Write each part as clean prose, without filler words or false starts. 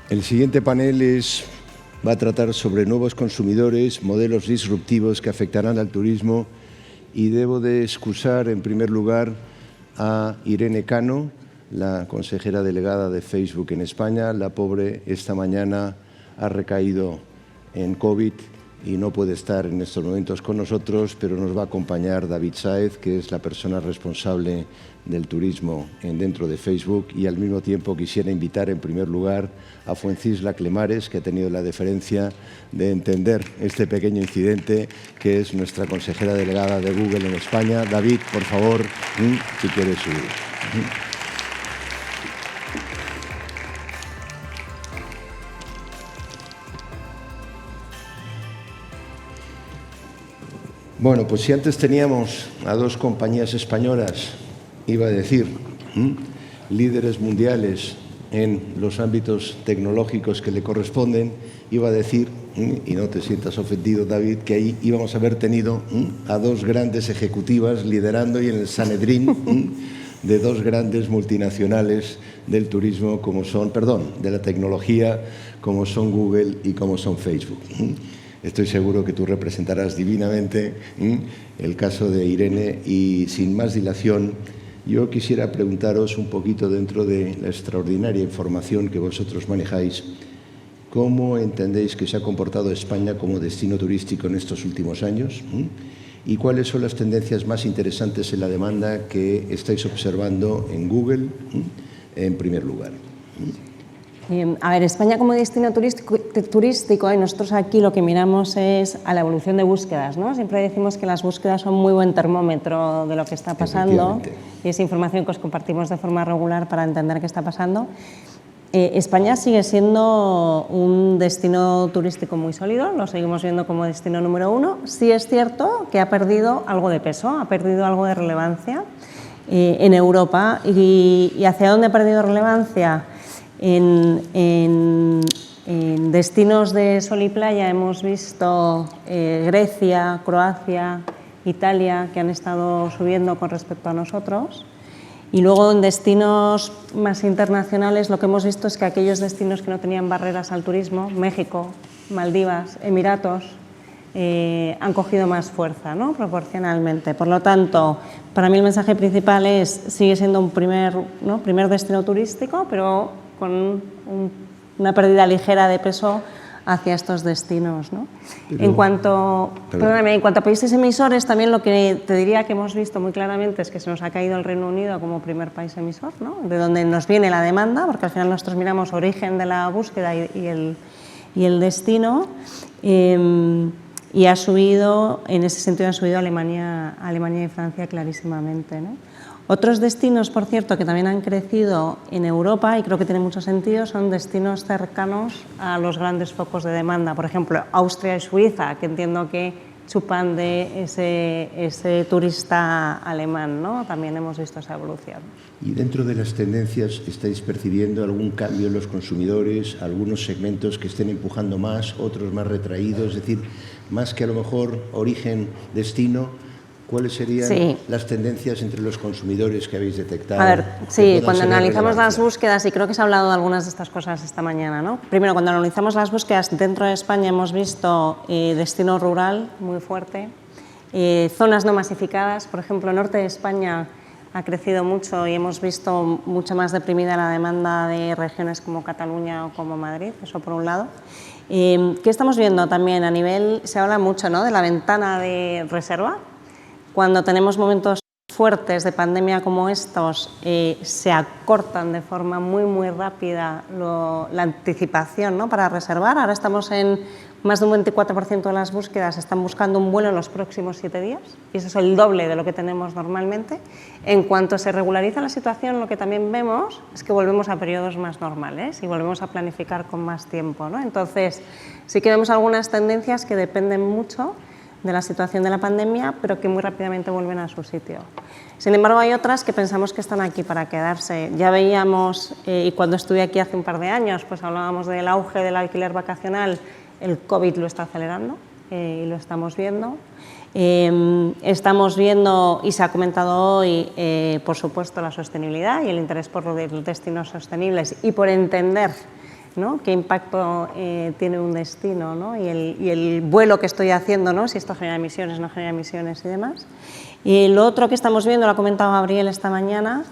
El siguiente panel va a tratar sobre nuevos consumidores, modelos disruptivos que afectarán al turismo, y debo de excusar en primer lugar a Irene Cano, la consejera delegada de Facebook en España. La pobre esta mañana ha recaído en COVID y no puede estar en estos momentos con nosotros, pero nos va a acompañar David Sáez, que es la persona responsable del turismo dentro de Facebook, y al mismo tiempo quisiera invitar en primer lugar a Fuencisla Clemares, que ha tenido la deferencia de entender este pequeño incidente, que es nuestra consejera delegada de Google en España. David, por favor, si quieres subir. Bueno, pues si antes teníamos a dos compañías españolas, iba a decir, líderes mundiales en los ámbitos tecnológicos que le corresponden, iba a decir, y no te sientas ofendido, David, que ahí íbamos a haber tenido a dos grandes ejecutivas liderando y en el Sanedrín de dos grandes multinacionales del turismo como son, de la tecnología, como son Google y como son Facebook. Estoy seguro que tú representarás divinamente el caso de Irene, y sin más dilación yo quisiera preguntaros un poquito, dentro de la extraordinaria información que vosotros manejáis, ¿cómo entendéis que se ha comportado España como destino turístico en estos últimos años? ¿Y cuáles son las tendencias más interesantes en la demanda que estáis observando en Google, en primer lugar? A ver, España como destino turístico, y nosotros aquí lo que miramos es a la evolución de búsquedas, ¿no? Siempre decimos que las búsquedas son muy buen termómetro de lo que está pasando, y es información que os compartimos de forma regular para entender qué está pasando. España sigue siendo un destino turístico muy sólido, lo seguimos viendo como destino número uno. Sí es cierto que ha perdido algo de peso, ha perdido algo de relevancia en Europa. ¿Y hacia dónde ha perdido relevancia? En destinos de sol y playa hemos visto Grecia, Croacia, Italia, que han estado subiendo con respecto a nosotros. Y luego en destinos más internacionales lo que hemos visto es que aquellos destinos que no tenían barreras al turismo, México, Maldivas, Emiratos, han cogido más fuerza, ¿no? Proporcionalmente. Por lo tanto, para mí el mensaje principal sigue siendo un primer destino turístico, pero con una pérdida ligera de peso hacia estos destinos, ¿no? En cuanto a países emisores, también lo que te diría que hemos visto muy claramente es que se nos ha caído el Reino Unido como primer país emisor, ¿no? De donde nos viene la demanda, porque al final nosotros miramos origen de la búsqueda y el destino, y ha subido, en ese sentido, Alemania y Francia clarísimamente, ¿no? Otros destinos, por cierto, que también han crecido en Europa, y creo que tiene mucho sentido, son destinos cercanos a los grandes focos de demanda. Por ejemplo, Austria y Suiza, que entiendo que chupan de ese turista alemán, ¿no? También hemos visto esa evolución. Y dentro de las tendencias, ¿estáis percibiendo algún cambio en los consumidores, algunos segmentos que estén empujando más, otros más retraídos? Es decir, más que a lo mejor origen, destino, ¿cuáles serían las tendencias entre los consumidores que habéis detectado? A ver, sí, cuando analizamos las búsquedas, y creo que se ha hablado de algunas de estas cosas esta mañana, ¿no? Primero, cuando analizamos las búsquedas dentro de España, hemos visto destino rural muy fuerte, zonas no masificadas. Por ejemplo, el norte de España ha crecido mucho y hemos visto mucho más deprimida la demanda de regiones como Cataluña o como Madrid, eso por un lado. ¿Qué estamos viendo también a nivel? Se habla mucho, ¿no?, de la ventana de reserva. Cuando tenemos momentos fuertes de pandemia como estos, se acortan de forma muy rápida la anticipación, ¿no?, para reservar. Ahora estamos en más de un 24% de las búsquedas están buscando un vuelo en los próximos 7 días, y eso es el doble de lo que tenemos normalmente. En cuanto se regulariza la situación, lo que también vemos es que volvemos a periodos más normales y volvemos a planificar con más tiempo, ¿no? Entonces, sí que vemos algunas tendencias que dependen mucho de la situación de la pandemia, pero que muy rápidamente vuelven a su sitio. Sin embargo, hay otras que pensamos que están aquí para quedarse. Ya veíamos, y cuando estuve aquí hace un par de años, pues hablábamos del auge del alquiler vacacional. El COVID lo está acelerando y lo estamos viendo. Estamos viendo, y se ha comentado hoy, por supuesto, la sostenibilidad y el interés por los destinos sostenibles y por entender ¿no? ¿Qué impacto tiene un destino, ¿no? y el vuelo que estoy haciendo, ¿no? Si esto genera emisiones, no genera emisiones y demás. Y lo otro que estamos viendo, lo ha comentado Gabriel esta mañana,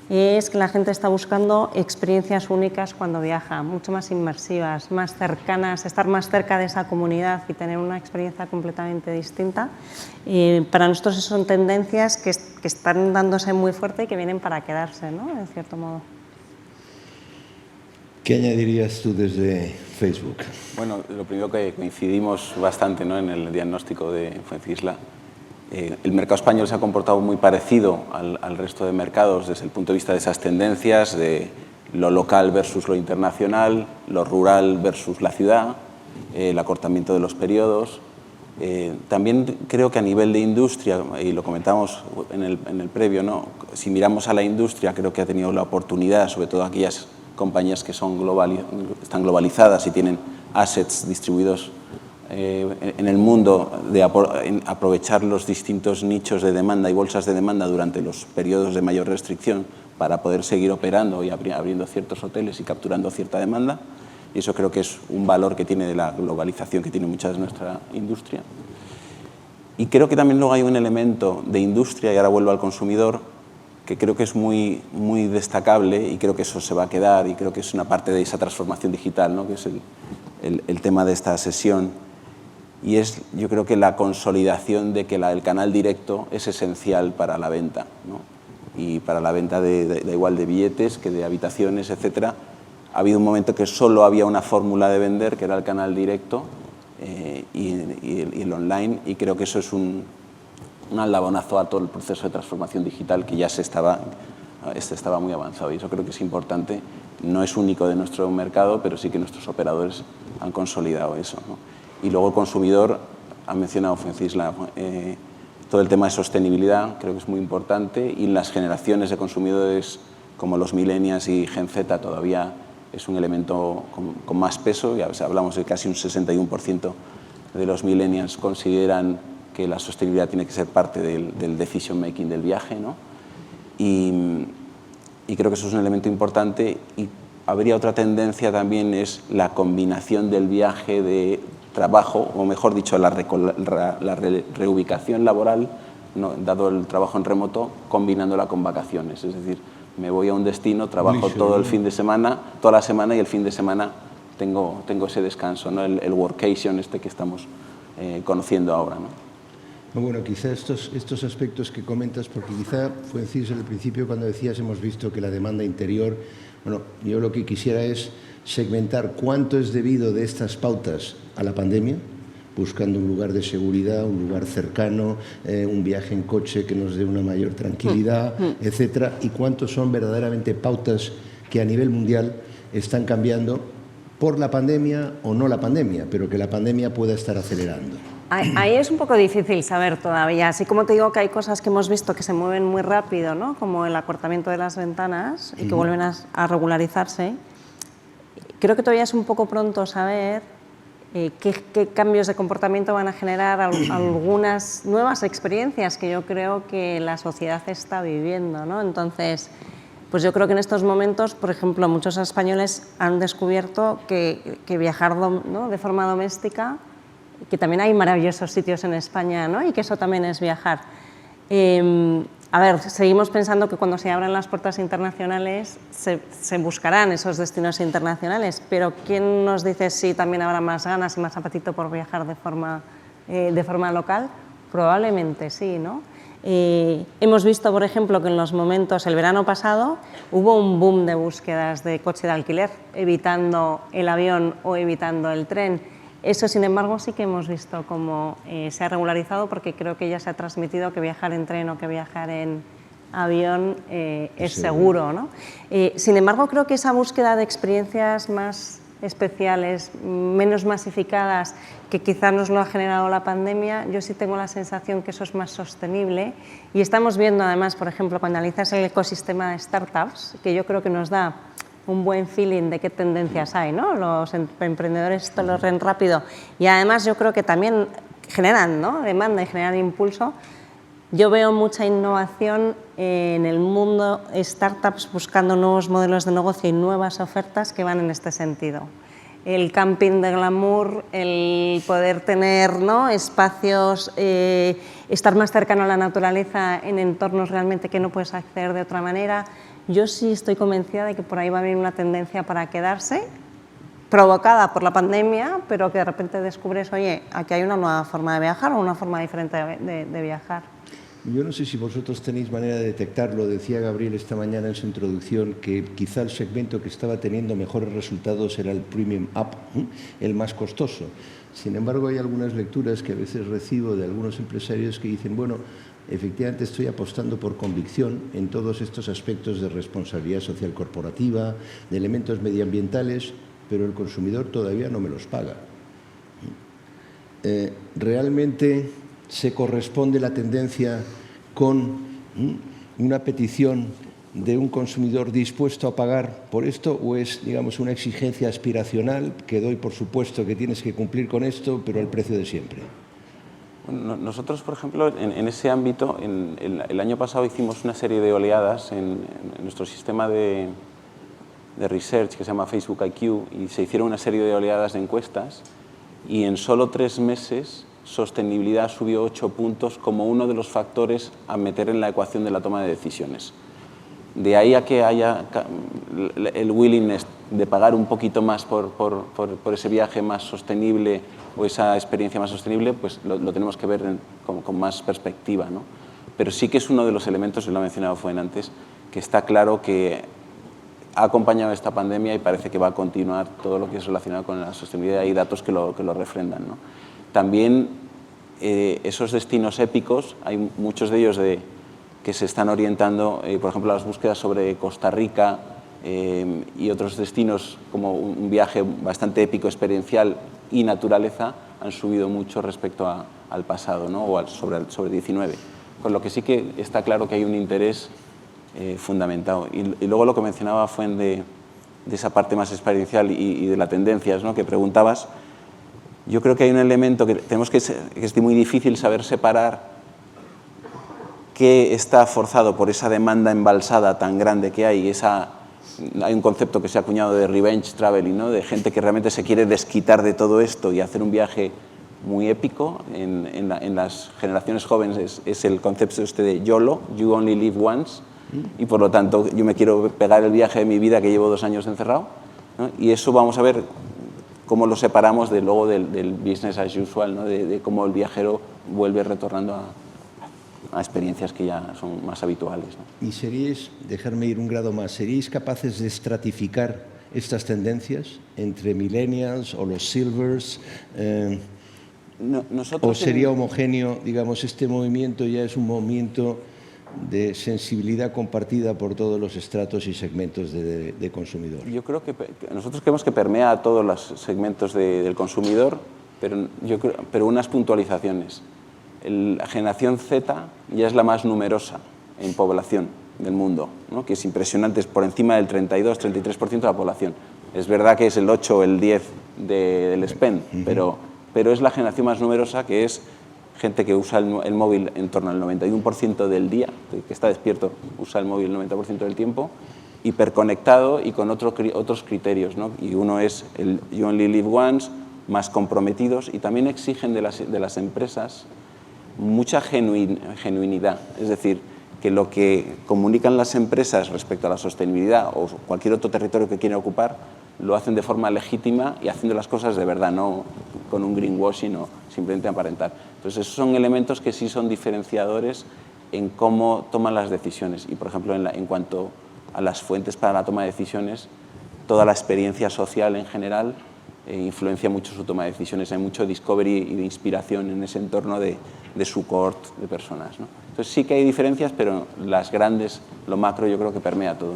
es que la gente está buscando experiencias únicas cuando viaja, mucho más inmersivas, más cercanas, estar más cerca de esa comunidad y tener una experiencia completamente distinta. Para nosotros son tendencias que están dándose muy fuerte y que vienen para quedarse, ¿no? En cierto modo. ¿Qué añadirías tú desde Facebook? Bueno, lo primero que coincidimos bastante, ¿no?, en el diagnóstico de Fuencisla. El mercado español se ha comportado muy parecido al resto de mercados desde el punto de vista de esas tendencias, de lo local versus lo internacional, lo rural versus la ciudad, el acortamiento de los periodos. También creo que a nivel de industria, y lo comentamos en el previo, ¿no?, si miramos a la industria, creo que ha tenido la oportunidad, sobre todo aquellas compañías que están globalizadas y tienen assets distribuidos en el mundo, de aprovechar los distintos nichos de demanda y bolsas de demanda durante los periodos de mayor restricción para poder seguir operando y abriendo ciertos hoteles y capturando cierta demanda. Y eso creo que es un valor que tiene de la globalización que tiene mucha de nuestra industria. Y creo que también luego hay un elemento de industria, y ahora vuelvo al consumidor, que creo que es muy destacable, y creo que eso se va a quedar, y creo que es una parte de esa transformación digital, ¿no?, que es el tema de esta sesión. Y es, yo creo que la consolidación de que el canal directo es esencial para la venta, ¿no? Y para la venta da igual de billetes que de habitaciones, etcétera. Ha habido un momento que solo había una fórmula de vender, que era el canal directo y el online, y creo que eso es un aldabonazo a todo el proceso de transformación digital que ya estaba muy avanzado, y eso creo que es importante. No es único de nuestro mercado, pero sí que nuestros operadores han consolidado eso, ¿no? Y luego el consumidor, ha mencionado Fuencisla, todo el tema de sostenibilidad creo que es muy importante, y las generaciones de consumidores como los millennials y Gen Z todavía es un elemento con más peso. Ya hablamos de casi un 61% de los millennials consideran que la sostenibilidad tiene que ser parte del decision making del viaje, ¿no? Y creo que eso es un elemento importante. Y habría otra tendencia también, es la combinación del viaje de trabajo, o mejor dicho, la reubicación laboral, ¿no?, dado el trabajo en remoto, combinándola con vacaciones. Es decir, me voy a un destino, trabajo todo el fin de semana, toda la semana, y el fin de semana tengo ese descanso, ¿no?, el workation que estamos conociendo ahora, ¿no? Bueno, quizá estos aspectos que comentas, porque quizá Fuencisla al principio, cuando decías hemos visto que la demanda interior, bueno, yo lo que quisiera es segmentar cuánto es debido de estas pautas a la pandemia, buscando un lugar de seguridad, un lugar cercano, un viaje en coche que nos dé una mayor tranquilidad, etcétera, y cuántos son verdaderamente pautas que a nivel mundial están cambiando por la pandemia o no la pandemia, pero que la pandemia pueda estar acelerando. Ahí es un poco difícil saber todavía. Así como te digo que hay cosas que hemos visto que se mueven muy rápido, ¿no?, como el acortamiento de las ventanas y que vuelven a regularizarse, creo que todavía es un poco pronto saber qué cambios de comportamiento van a generar algunas nuevas experiencias que yo creo que la sociedad está viviendo, ¿no? Entonces, pues yo creo que en estos momentos, por ejemplo, muchos españoles han descubierto que viajar, ¿no?, de forma doméstica, que también hay maravillosos sitios en España, ¿no?, y que eso también es viajar. A ver, seguimos pensando que cuando se abran las puertas internacionales se buscarán esos destinos internacionales, pero ¿quién nos dice si también habrá más ganas y más apetito por viajar de forma local? Probablemente sí, ¿no? Hemos visto, por ejemplo, que en los momentos, el verano pasado, hubo un boom de búsquedas de coche de alquiler, evitando el avión o evitando el tren. Eso, sin embargo, sí que hemos visto cómo se ha regularizado, porque creo que ya se ha transmitido que viajar en tren o que viajar en avión es seguro, ¿no? Sin embargo, creo que esa búsqueda de experiencias más especiales, menos masificadas, que quizá nos lo ha generado la pandemia, yo sí tengo la sensación que eso es más sostenible, y estamos viendo además, por ejemplo, cuando analizas el ecosistema de startups, que yo creo que nos da un buen feeling de qué tendencias hay, ¿no? Los emprendedores esto lo ven rápido, y además yo creo que también generan, ¿no?, demanda y generan impulso. Yo veo mucha innovación en el mundo, startups buscando nuevos modelos de negocio y nuevas ofertas que van en este sentido. El camping de glamour, el poder tener, ¿no?, espacios, estar más cercano a la naturaleza en entornos realmente que no puedes acceder de otra manera. Yo sí estoy convencida de que por ahí va a haber una tendencia para quedarse, provocada por la pandemia, pero que de repente descubres, oye, aquí hay una nueva forma de viajar o una forma diferente de viajar. Yo no sé si vosotros tenéis manera de detectarlo. Decía Gabriel esta mañana en su introducción que quizá el segmento que estaba teniendo mejores resultados era el Premium Up, el más costoso. Sin embargo, hay algunas lecturas que a veces recibo de algunos empresarios que dicen, bueno, efectivamente estoy apostando por convicción en todos estos aspectos de responsabilidad social corporativa, de elementos medioambientales, pero el consumidor todavía no me los paga. ¿Realmente se corresponde la tendencia con una petición de un consumidor dispuesto a pagar por esto, o es, digamos, una exigencia aspiracional que doy por supuesto que tienes que cumplir con esto, pero al precio de siempre? Bueno, nosotros, por ejemplo, en ese ámbito, el año pasado hicimos una serie de oleadas en nuestro sistema de research que se llama Facebook IQ, y se hicieron una serie de oleadas de encuestas, y en solo 3 meses sostenibilidad subió 8 puntos como uno de los factores a meter en la ecuación de la toma de decisiones. De ahí a que haya el willingness de pagar un poquito más por ese viaje más sostenible o esa experiencia más sostenible, pues lo tenemos que ver con más perspectiva, ¿no? Pero sí que es uno de los elementos, y lo ha mencionado Fuen antes, que está claro que ha acompañado esta pandemia y parece que va a continuar todo lo que es relacionado con la sostenibilidad. Hay datos que lo refrendan, ¿no? También esos destinos épicos, hay muchos de ellos que se están orientando, por ejemplo, a las búsquedas sobre Costa Rica y otros destinos como un viaje bastante épico, experiencial y naturaleza, han subido mucho respecto al pasado, ¿no?, o sobre 19. Con lo que sí que está claro que hay un interés fundamentado. Y luego lo que mencionaba fue de esa parte más experiencial y de las tendencias, ¿no?, que preguntabas. Yo creo que hay un elemento que tenemos que es muy difícil saber separar qué está forzado por esa demanda embalsada tan grande que hay. Hay un concepto que se ha acuñado de revenge traveling, ¿no?, de gente que realmente se quiere desquitar de todo esto y hacer un viaje muy épico. En las generaciones jóvenes es el concepto de YOLO, You Only Live Once, y por lo tanto yo me quiero pegar el viaje de mi vida que llevo 2 años encerrado, ¿no? Y eso vamos a ver cómo lo separamos luego del business as usual, ¿no?, de cómo el viajero vuelve retornando a experiencias que ya son más habituales, ¿no? ¿Y seríais, dejarme ir un grado más, seríais capaces de estratificar estas tendencias entre millennials o los silvers? ¿O sería homogéneo, digamos, este movimiento ya es un movimiento de sensibilidad compartida por todos los estratos y segmentos de consumidor? Yo creo que nosotros creemos que permea a todos los segmentos del consumidor, pero unas puntualizaciones. La generación Z ya es la más numerosa en población del mundo, ¿no?, que es impresionante, es por encima del 32-33% de la población. Es verdad que es el 8 o el 10 del spend, pero es la generación más numerosa, que es gente que usa el móvil en torno al 91% del día, que está despierto, usa el móvil el 90% del tiempo, hiperconectado y con otros criterios, ¿no? Y uno es el You Only Live Once, más comprometidos, y también exigen de las empresas mucha genuinidad. Es decir, que lo que comunican las empresas respecto a la sostenibilidad o cualquier otro territorio que quieren ocupar, lo hacen de forma legítima y haciendo las cosas de verdad, no con un greenwashing o simplemente aparentar. Entonces, esos son elementos que sí son diferenciadores en cómo toman las decisiones. Y, por ejemplo, en cuanto a las fuentes para la toma de decisiones, toda la experiencia social en general influencia mucho su toma de decisiones. Hay mucho discovery y de inspiración en ese entorno de su cohort de personas, ¿no? Entonces, sí que hay diferencias, pero las grandes, lo macro, yo creo que permea todo.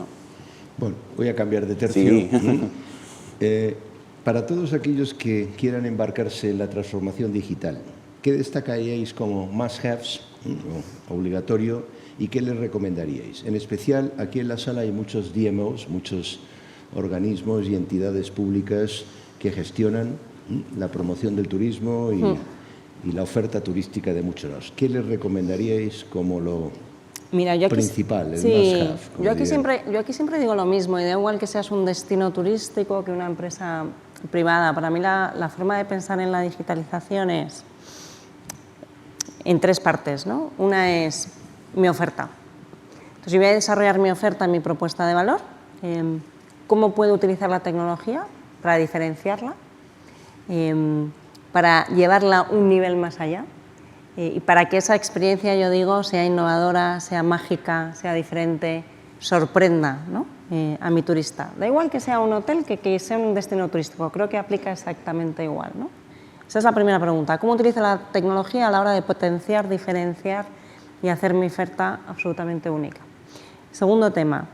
Bueno, voy a cambiar de tercio. Sí. Para todos aquellos que quieran embarcarse en la transformación digital, ¿qué destacaríais como must-haves, obligatorio, y qué les recomendaríais? En especial, aquí en la sala hay muchos DMOs, muchos organismos y entidades públicas que gestionan la promoción del turismo y la oferta turística de muchos. ¿Qué les recomendaríais como lo principal, el must have? Yo aquí siempre digo lo mismo, y da igual que seas un destino turístico que una empresa privada. Para mí la forma de pensar en la digitalización es en tres partes, ¿no? Una es mi oferta. Entonces, yo voy a desarrollar mi oferta, mi propuesta de valor, cómo puedo utilizar la tecnología para diferenciarla, para llevarla un nivel más allá y para que esa experiencia, yo digo, sea innovadora, sea mágica, sea diferente, sorprenda, ¿no? A mi turista. Da igual que sea un hotel que sea un destino turístico, creo que aplica exactamente igual, ¿no? Esa es la primera pregunta. ¿Cómo utilizo la tecnología a la hora de potenciar, diferenciar y hacer mi oferta absolutamente única? Segundo tema,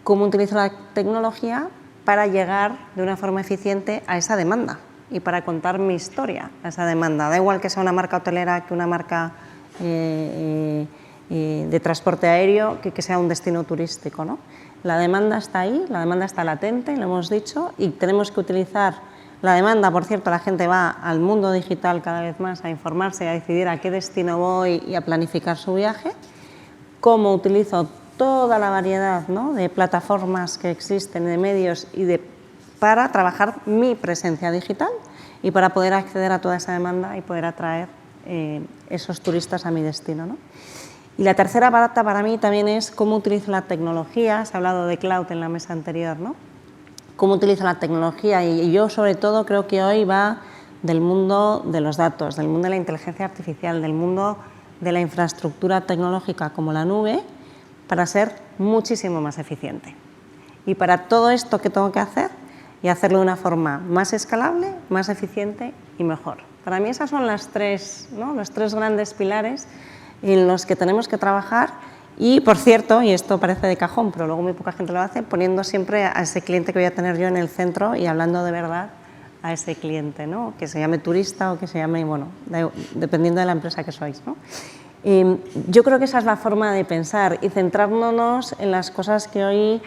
¿cómo utilizo la tecnología para llegar de una forma eficiente a esa demanda y para contar mi historia a esa demanda? Da igual que sea una marca hotelera que una marca de transporte aéreo que sea un destino turístico, ¿no? La demanda está ahí, la demanda está latente, lo hemos dicho, y tenemos que utilizar la demanda. Por cierto, la gente va al mundo digital cada vez más a informarse, a decidir a qué destino voy y a planificar su viaje. ¿Cómo utilizo toda la variedad, ¿no?, de plataformas que existen, de medios para trabajar mi presencia digital y para poder acceder a toda esa demanda y poder atraer esos turistas a mi destino, ¿no? Y la tercera pata para mí también es cómo utilizo la tecnología. Se ha hablado de cloud en la mesa anterior, ¿no? Cómo utilizo la tecnología, y yo sobre todo creo que hoy va del mundo de los datos, del mundo de la inteligencia artificial, del mundo de la infraestructura tecnológica como la nube, para ser muchísimo más eficiente. Y para todo esto que tengo que hacer, y hacerlo de una forma más escalable, más eficiente y mejor. Para mí esas son las tres, ¿no?, los tres grandes pilares en los que tenemos que trabajar. Y, por cierto, y esto parece de cajón, pero luego muy poca gente lo hace, poniendo siempre a ese cliente que voy a tener yo en el centro y hablando de verdad a ese cliente, ¿no?, que se llame turista o que se llame, bueno, dependiendo de la empresa que sois, ¿no? Yo creo que esa es la forma de pensar y centrándonos en las cosas que hoy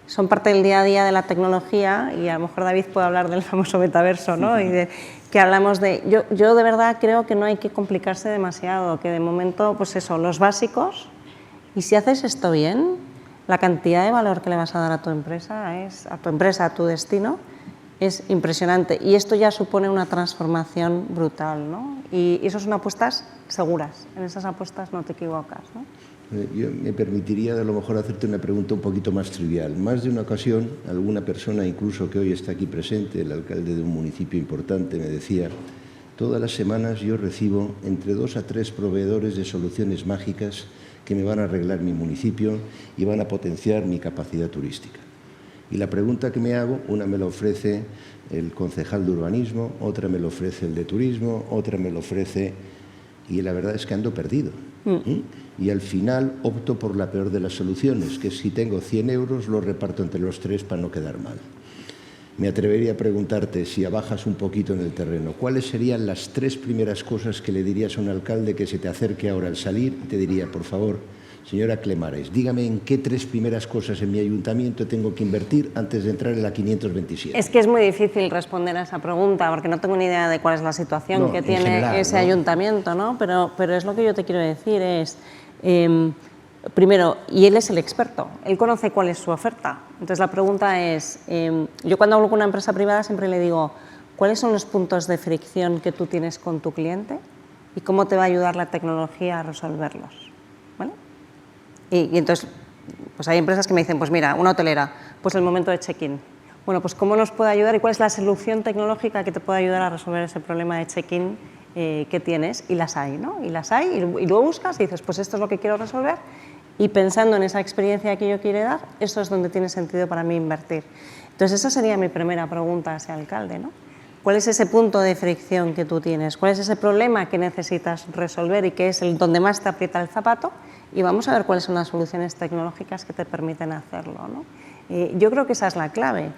son parte del día a día de la tecnología, y a lo mejor David puede hablar del famoso metaverso, ¿no? Y que hablamos de... Yo de verdad creo que no hay que complicarse demasiado, que de momento, pues eso, los básicos, y si haces esto bien, la cantidad de valor que le vas a dar a tu empresa, a tu destino, es impresionante. Y esto ya supone una transformación brutal, ¿no? Y eso son apuestas seguras. En esas apuestas no te equivocas, ¿no? Yo me permitiría a lo mejor hacerte una pregunta un poquito más trivial. Más de una ocasión, alguna persona, incluso que hoy está aquí presente, el alcalde de un municipio importante, me decía: todas las semanas yo recibo entre 2 a 3 proveedores de soluciones mágicas que me van a arreglar mi municipio y van a potenciar mi capacidad turística. Y la pregunta que me hago, una me la ofrece el concejal de urbanismo, otra me lo ofrece el de turismo, otra me lo ofrece... Y la verdad es que ando perdido. Y al final opto por la peor de las soluciones, que si tengo 100 euros los reparto entre los 3 para no quedar mal. Me atrevería a preguntarte, si bajas un poquito en el terreno, ¿cuáles serían las 3 primeras cosas que le dirías a un alcalde que se te acerque ahora al salir y te diría: por favor, señora Clemares, dígame en qué 3 primeras cosas en mi ayuntamiento tengo que invertir antes de entrar en la 527? Es que es muy difícil responder a esa pregunta, porque no tengo ni idea de cuál es la situación que tiene general, ese ayuntamiento, ¿no? Pero es lo que yo te quiero decir, es... primero, y él es el experto, él conoce cuál es su oferta. Entonces la pregunta es, yo cuando hablo con una empresa privada siempre le digo: ¿cuáles son los puntos de fricción que tú tienes con tu cliente y cómo te va a ayudar la tecnología a resolverlos? ¿Vale? Y entonces, pues hay empresas que me dicen: pues mira, una hotelera, pues el momento de check-in. Bueno, pues ¿cómo nos puede ayudar y cuál es la solución tecnológica que te puede ayudar a resolver ese problema de check-in que tienes? Y las hay, ¿no? Y las hay, y luego buscas y dices: pues esto es lo que quiero resolver, y pensando en esa experiencia que yo quiero dar, eso es donde tiene sentido para mí invertir. Entonces esa sería mi primera pregunta a ese alcalde, ¿no? ¿Cuál es ese punto de fricción que tú tienes? ¿Cuál es ese problema que necesitas resolver y que es el donde más te aprieta el zapato? Y vamos a ver cuáles son las soluciones tecnológicas que te permiten hacerlo, ¿no? Yo creo que esa es la clave.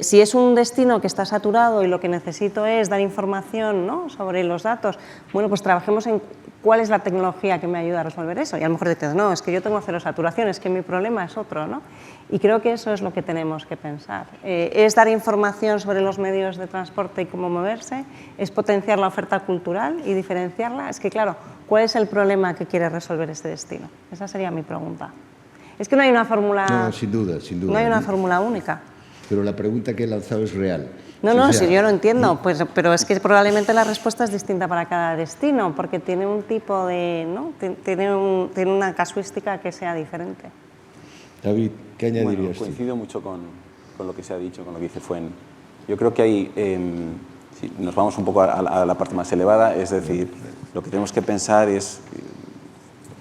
Si es un destino que está saturado y lo que necesito es dar información, ¿no?, sobre los datos, bueno, pues trabajemos en ¿cuál es la tecnología que me ayuda a resolver eso? Y a lo mejor dices, no, es que yo tengo cero saturación, es que mi problema es otro, ¿no? Y creo que eso es lo que tenemos que pensar. Es dar información sobre los medios de transporte y cómo moverse, es potenciar la oferta cultural y diferenciarla. Es que, claro, ¿cuál es el problema que quiere resolver este destino? Esa sería mi pregunta. Es que no hay una fórmula... No, sin duda, sin duda. No hay una fórmula única. Pero la pregunta que he lanzado es real. No, no, si yo lo entiendo, pues, pero es que probablemente la respuesta es distinta para cada destino, porque tiene un tipo de, ¿no? Tiene una casuística que sea diferente. David, ¿qué añadirías? Bueno, coincido mucho con lo que se ha dicho, con lo que dice Fuen. Yo creo que hay, si nos vamos un poco a la parte más elevada, es decir, lo que tenemos que pensar es,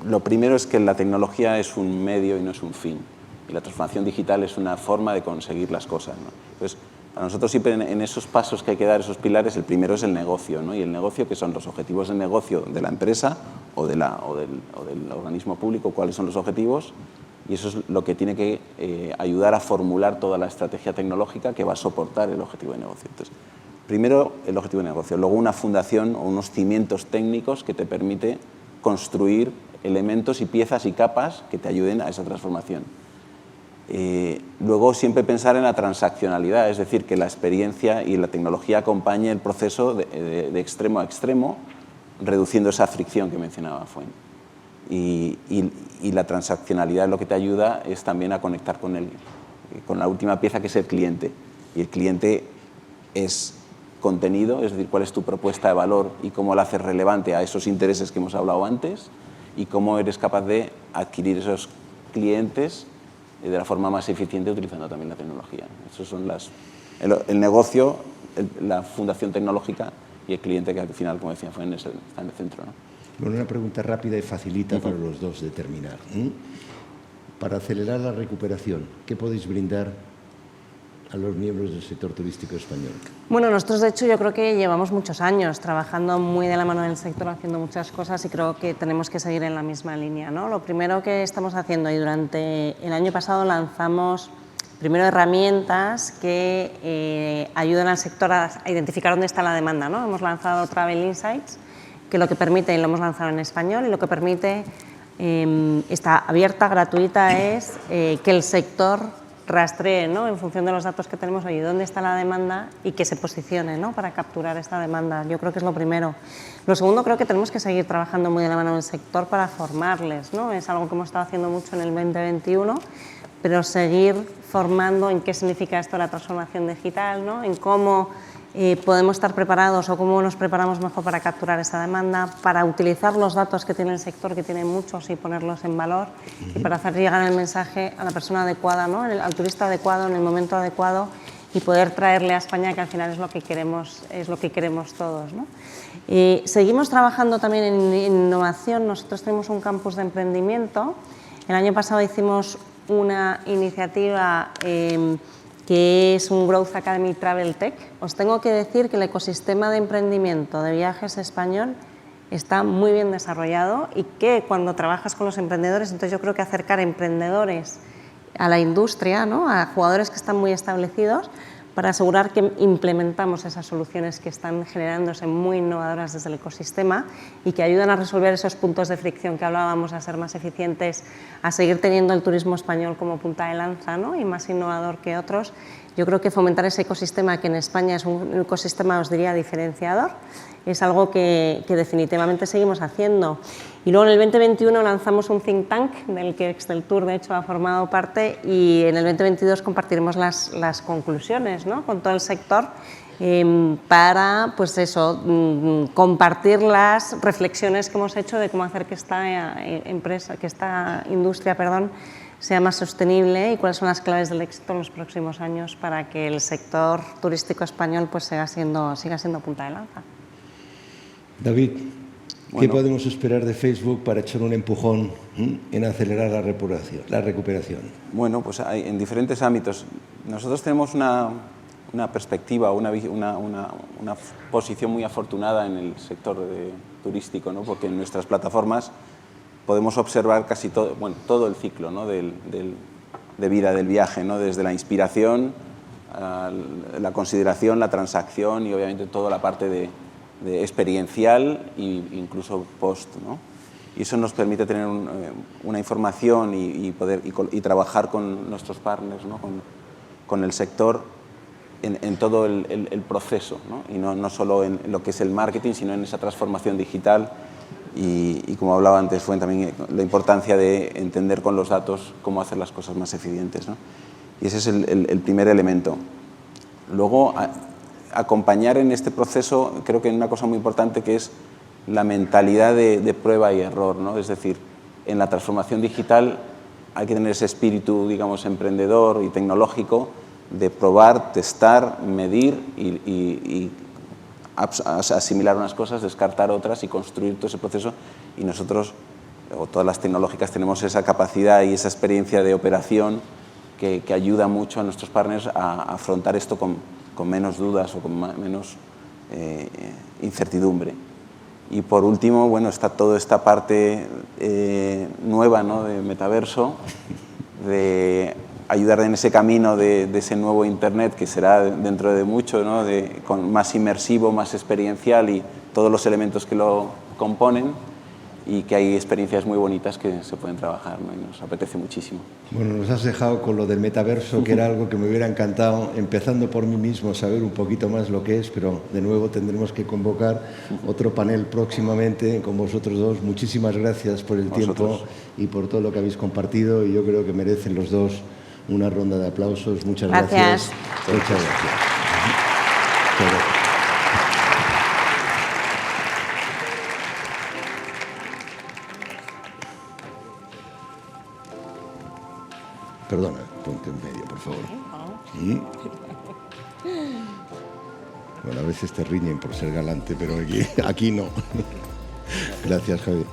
lo primero es que la tecnología es un medio y no es un fin, y la transformación digital es una forma de conseguir las cosas, ¿no? Entonces, para nosotros siempre en esos pasos que hay que dar, esos pilares, el primero es el negocio, ¿no? Y el negocio, que son los objetivos de negocio de la empresa o del organismo público, cuáles son los objetivos, y eso es lo que tiene que ayudar a formular toda la estrategia tecnológica que va a soportar el objetivo de negocio. Entonces, primero el objetivo de negocio, luego una fundación o unos cimientos técnicos que te permite construir elementos y piezas y capas que te ayuden a esa transformación. Luego siempre pensar en la transaccionalidad, es decir, que la experiencia y la tecnología acompañe el proceso de extremo a extremo, reduciendo esa fricción que mencionaba Fuen. Y la transaccionalidad lo que te ayuda es también a conectar con la última pieza, que es el cliente. Y el cliente es contenido, es decir, cuál es tu propuesta de valor y cómo la haces relevante a esos intereses que hemos hablado antes, y cómo eres capaz de adquirir esos clientes de la forma más eficiente utilizando también la tecnología. Esos son el negocio, la fundación tecnológica y el cliente, que al final, como decía, está en el centro, ¿no? Bueno, una pregunta rápida y facilita para los dos de terminar. Para acelerar la recuperación, ¿qué podéis brindar a los miembros del sector turístico español? Bueno, nosotros de hecho yo creo que llevamos muchos años trabajando muy de la mano del sector, haciendo muchas cosas, y creo que tenemos que seguir en la misma línea, ¿no? Lo primero que estamos haciendo, y durante el año pasado lanzamos primero herramientas que ayudan al sector a identificar dónde está la demanda, ¿no? Hemos lanzado Travel Insights, que lo que permite, y lo hemos lanzado en español, y lo que permite, está abierta, gratuita, es que el sector rastree, ¿no? En función de los datos que tenemos, oye, dónde está la demanda, y que se posicione, ¿no? Para capturar esta demanda. Yo creo que es lo primero. Lo segundo, creo que tenemos que seguir trabajando muy de la mano del sector para formarles, ¿no? Es algo que hemos estado haciendo mucho en el 2021, pero seguir formando en qué significa esto la transformación digital, ¿no? En cómo podemos estar preparados o cómo nos preparamos mejor para capturar esa demanda, para utilizar los datos que tiene el sector, que tiene muchos, y ponerlos en valor, y para hacer llegar el mensaje a la persona adecuada, ¿no? Al turista adecuado, en el momento adecuado, y poder traerle a España, que al final es lo que queremos todos, ¿no? Seguimos trabajando también en innovación. Nosotros tenemos un campus de emprendimiento. El año pasado hicimos una iniciativa que es un Growth Academy Travel Tech. Os tengo que decir que el ecosistema de emprendimiento de viajes español está muy bien desarrollado, y que cuando trabajas con los emprendedores, entonces yo creo que acercar emprendedores a la industria, ¿no? A jugadores que están muy establecidos, para asegurar que implementamos esas soluciones que están generándose muy innovadoras desde el ecosistema y que ayudan a resolver esos puntos de fricción que hablábamos, a ser más eficientes, a seguir teniendo el turismo español como punta de lanza, ¿no? Y más innovador que otros. Yo creo que fomentar ese ecosistema, que en España es un ecosistema, os diría, diferenciador, es algo que definitivamente seguimos haciendo. Y luego en el 2021 lanzamos un think tank del que Exceltur de hecho ha formado parte, y en el 2022 compartiremos las conclusiones, ¿no? Con todo el sector, para, pues eso, compartir las reflexiones que hemos hecho de cómo hacer que esta industria, sea más sostenible, y cuáles son las claves del éxito en los próximos años para que el sector turístico español pues siga siendo punta de lanza. David, ¿qué podemos esperar de Facebook para echar un empujón en acelerar la recuperación? Bueno, pues hay en diferentes ámbitos. Nosotros tenemos una perspectiva, una posición muy afortunada en el sector turístico, ¿no? Porque en nuestras plataformas podemos observar casi todo el ciclo, ¿no? de vida del viaje, ¿no? Desde la inspiración, la consideración, la transacción, y obviamente toda la parte de experiencial e incluso post, ¿no? Y eso nos permite tener una información y trabajar con nuestros partners, ¿no? con el sector en todo el proceso, ¿no? Y no solo en lo que es el marketing, sino en esa transformación digital y como hablaba antes, fue también la importancia de entender con los datos cómo hacer las cosas más eficientes, ¿no? Y ese es el primer elemento. Luego, acompañar en este proceso, creo que hay una cosa muy importante que es la mentalidad de prueba y error, ¿no? Es decir, en la transformación digital hay que tener ese espíritu, digamos, emprendedor y tecnológico de probar, testar, medir y asimilar unas cosas, descartar otras y construir todo ese proceso. Y nosotros, o todas las tecnológicas, tenemos esa capacidad y esa experiencia de operación que ayuda mucho a nuestros partners a afrontar esto con menos dudas o con menos incertidumbre. Y por último, bueno, está toda esta parte nueva, ¿no? De metaverso, de ayudar en ese camino de ese nuevo Internet que será dentro de mucho, ¿no? Con más inmersivo, más experiencial y todos los elementos que lo componen, y que hay experiencias muy bonitas que se pueden trabajar, ¿no? Y nos apetece muchísimo. Bueno, nos has dejado con lo del metaverso, que era algo que me hubiera encantado, empezando por mí mismo, saber un poquito más lo que es, pero de nuevo tendremos que convocar otro panel próximamente con vosotros dos. Muchísimas gracias por el tiempo y por todo lo que habéis compartido, y yo creo que merecen los dos una ronda de aplausos. Muchas gracias. Muchas gracias. Perdona, ponte en medio, por favor. ¿Sí? Bueno, a veces te riñen por ser galante, pero aquí no. Gracias, Javi.